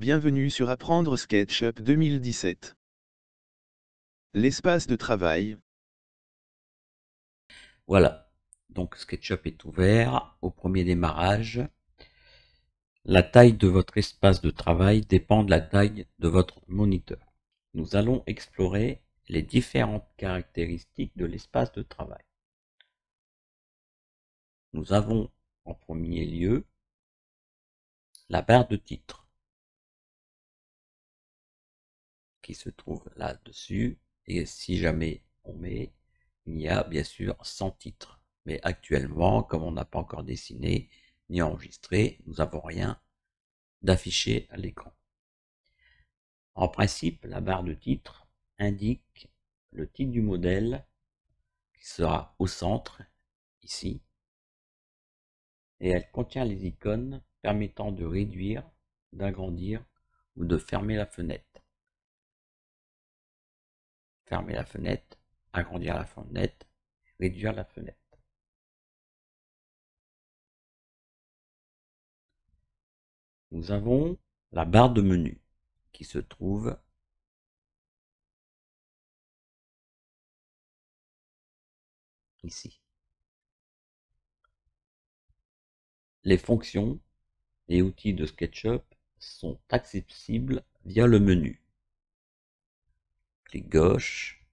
bienvenue sur Apprendre SketchUp 2017. L'espace de travail. Voilà, donc SketchUp est ouvert au premier démarrage. La taille de votre espace de travail dépend de la taille de votre moniteur. Nous allons explorer les différentes caractéristiques de l'espace de travail. Nous avons en premier lieu la barre de titre qui se trouve là-dessus, et si jamais on met, il y a bien sûr 100 titres. Mais actuellement, comme on n'a pas encore dessiné ni enregistré, nous n'avons rien d'affiché à l'écran. En principe, la barre de titre indique le titre du modèle qui sera au centre, ici, et elle contient les icônes permettant de réduire, d'agrandir ou de fermer la fenêtre. Fermer la fenêtre, agrandir la fenêtre, réduire la fenêtre. Nous avons la barre de menu qui se trouve ici. Les fonctions et outils de SketchUp sont accessibles via le menu. Clic gauche,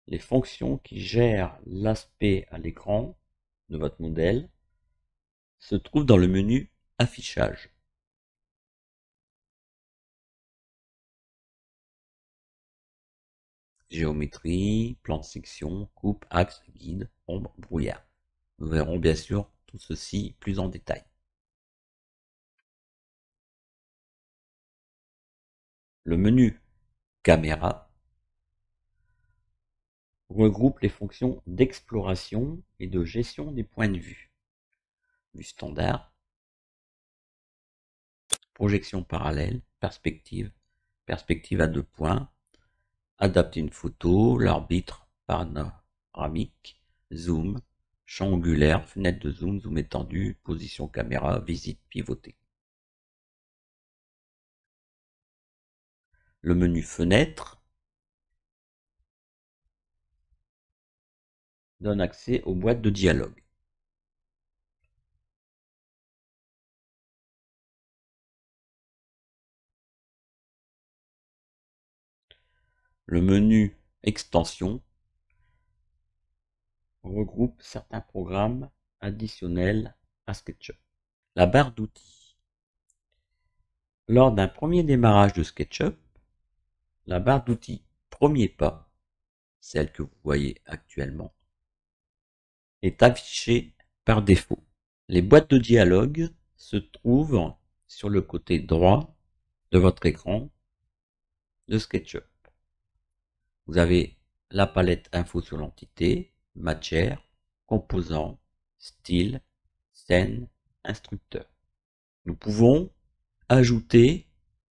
les fonctions qui gèrent l'aspect à l'écran de votre modèle se trouvent dans le menu Affichage. Géométrie, plan de section, coupe, axe, guide, ombre, brouillard. Nous verrons bien sûr tout ceci plus en détail. Le menu Caméra regroupe les fonctions d'exploration et de gestion des points de vue. Vue standard, projection parallèle, perspective, perspective à 2 points, adapter une photo, l'arbitre panoramique, zoom, champ angulaire, fenêtre de zoom, zoom étendu, position caméra, visite pivotée. Le menu fenêtre donne accès aux boîtes de dialogue. Le menu extension regroupe certains programmes additionnels à SketchUp. La barre d'outils. Lors d'un premier démarrage de SketchUp, la barre d'outils premier pas, celle que vous voyez actuellement, est affichée par défaut. Les boîtes de dialogue se trouvent sur le côté droit de votre écran de SketchUp. Vous avez la palette info sur l'entité, matière, composants, style, scène, instructeur. Nous pouvons ajouter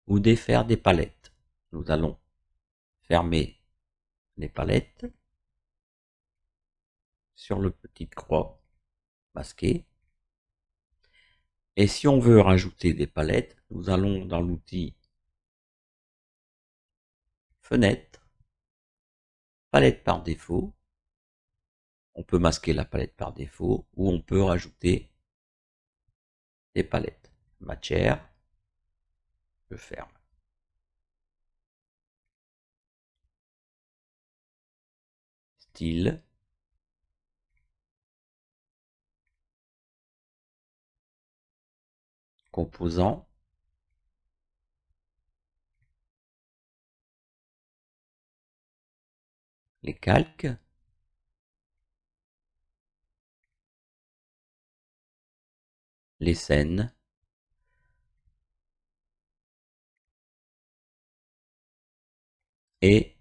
ou défaire des palettes. Nous allons fermer les palettes sur le petit croix masqué. Et si on veut rajouter des palettes, nous allons dans l'outil Fenêtre, palette par défaut. On peut masquer la palette par défaut ou on peut rajouter des palettes. Matière, je ferme. Style, composants, les calques, les scènes, et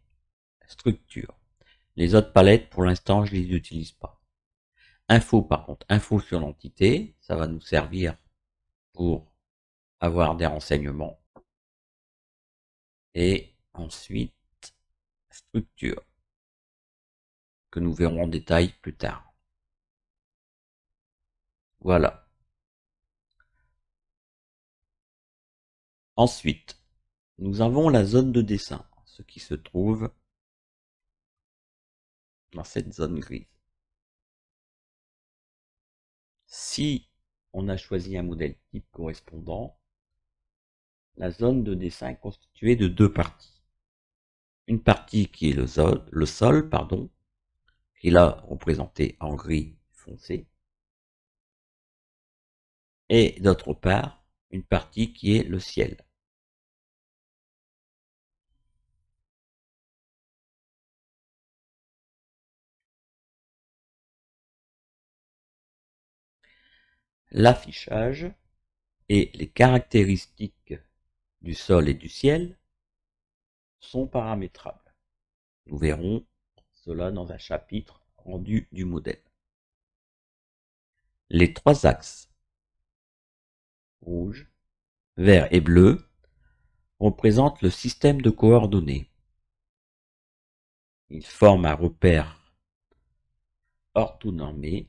structure. Les autres palettes, pour l'instant, je les utilise pas. Info, par contre, info sur l'entité, ça va nous servir pour avoir des renseignements et ensuite structure, que nous verrons en détail plus tard. Voilà. Ensuite, nous avons la zone de dessin, ce qui se trouve dans cette zone grise. Si on a choisi un modèle type correspondant, la zone de dessin est constituée de deux parties. Une partie qui est le sol, qui est là représenté en gris foncé, et d'autre part, une partie qui est le ciel. L'affichage et les caractéristiques du sol et du ciel sont paramétrables. Nous verrons cela dans un chapitre rendu du modèle. Les trois axes, rouge, vert et bleu, représentent le système de coordonnées. Ils forment un repère orthonormé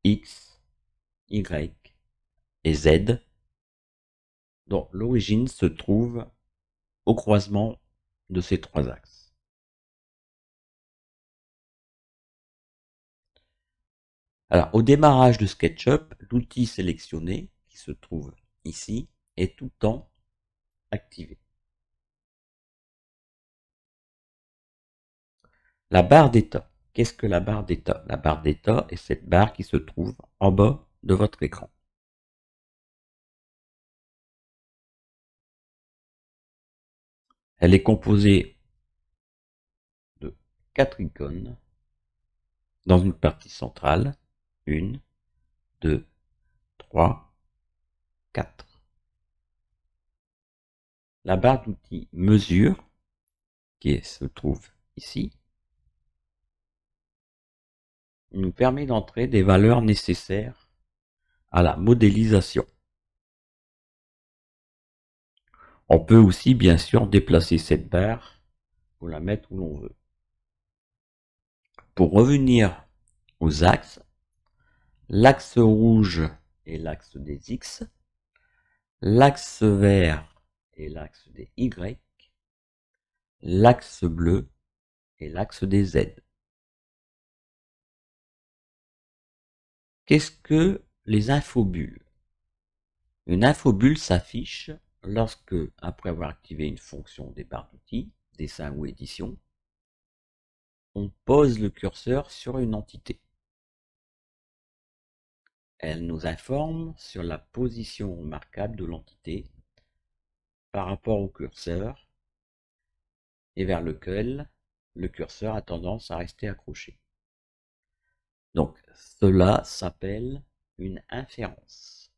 X, Y et Z, dont l'origine se trouve au croisement de ces trois axes. Alors, au démarrage de SketchUp, l'outil sélectionné, qui se trouve ici, est tout le temps activé. La barre d'état. Qu'est-ce que la barre d'état? La barre d'état est cette barre qui se trouve en bas de votre écran. Elle est composée de 4 icônes dans une partie centrale. 1, 2, 3, 4. La barre d'outils mesure, qui se trouve ici, nous permet d'entrer des valeurs nécessaires à la modélisation. On peut aussi bien sûr déplacer cette barre pour la mettre où l'on veut. Pour revenir aux axes, l'axe rouge est l'axe des X, l'axe vert est l'axe des Y, l'axe bleu est l'axe des Z. Qu'est-ce que les infobulles? Une infobulle s'affiche lorsque, après avoir activé une fonction des barres d'outils, dessin ou édition, on pose le curseur sur une entité. Elle nous informe sur la position remarquable de l'entité par rapport au curseur et vers lequel le curseur a tendance à rester accroché. Donc, cela s'appelle une inférence.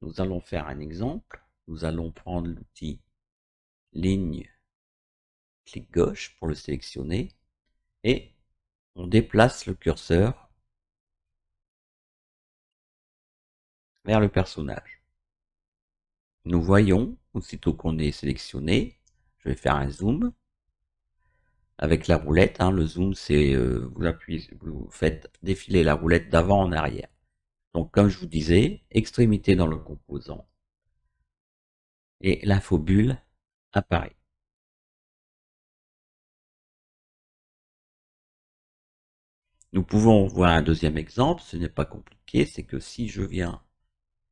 Nous allons faire un exemple. Nous allons prendre l'outil ligne, clic gauche pour le sélectionner et on déplace le curseur vers le personnage. Nous voyons, aussitôt qu'on est sélectionné, je vais faire un zoom avec la roulette. Le zoom, c'est vous faites défiler la roulette d'avant en arrière. Donc, comme je vous disais, extrémité dans le composant et l'infobulle apparaît. Nous pouvons voir un deuxième exemple, ce n'est pas compliqué, c'est que si je viens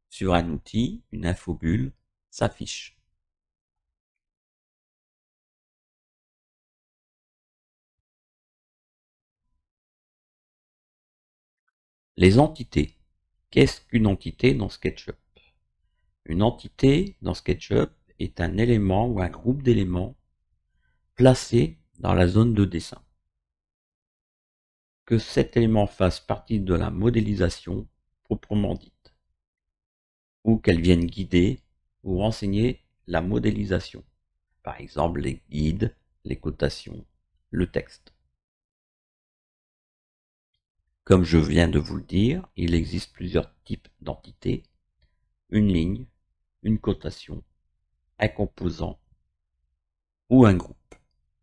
sur un outil, une infobulle s'affiche. Les entités. Qu'est-ce qu'une entité dans SketchUp? Une entité dans SketchUp est un élément ou un groupe d'éléments placé dans la zone de dessin. Que cet élément fasse partie de la modélisation proprement dite, ou qu'elle vienne guider ou renseigner la modélisation, par exemple les guides, les cotations, le texte. Comme je viens de vous le dire, il existe plusieurs types d'entités, une ligne, une cotation, un composant ou un groupe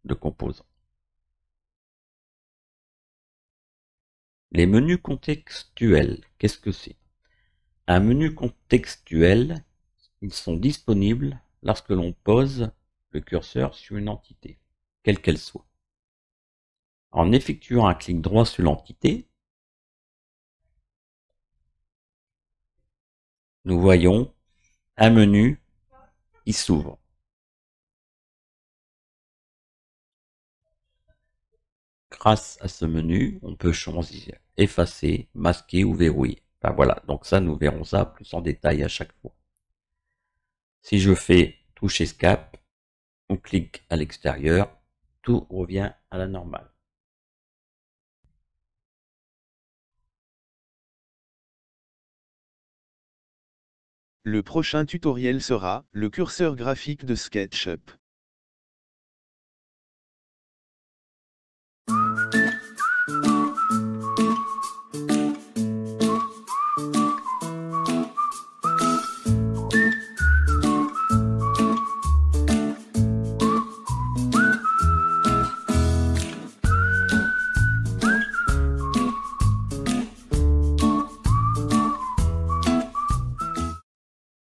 de composants. Les menus contextuels, qu'est-ce que c'est? Un menu contextuel, ils sont disponibles lorsque l'on pose le curseur sur une entité, quelle qu'elle soit. En effectuant un clic droit sur l'entité, nous voyons un menu qui s'ouvre. Grâce à ce menu, on peut choisir effacer, masquer ou verrouiller. Enfin, voilà, donc ça, nous verrons ça plus en détail à chaque fois. Si je fais touche escape, on clique à l'extérieur, tout revient à la normale. Le prochain tutoriel sera le curseur graphique de SketchUp.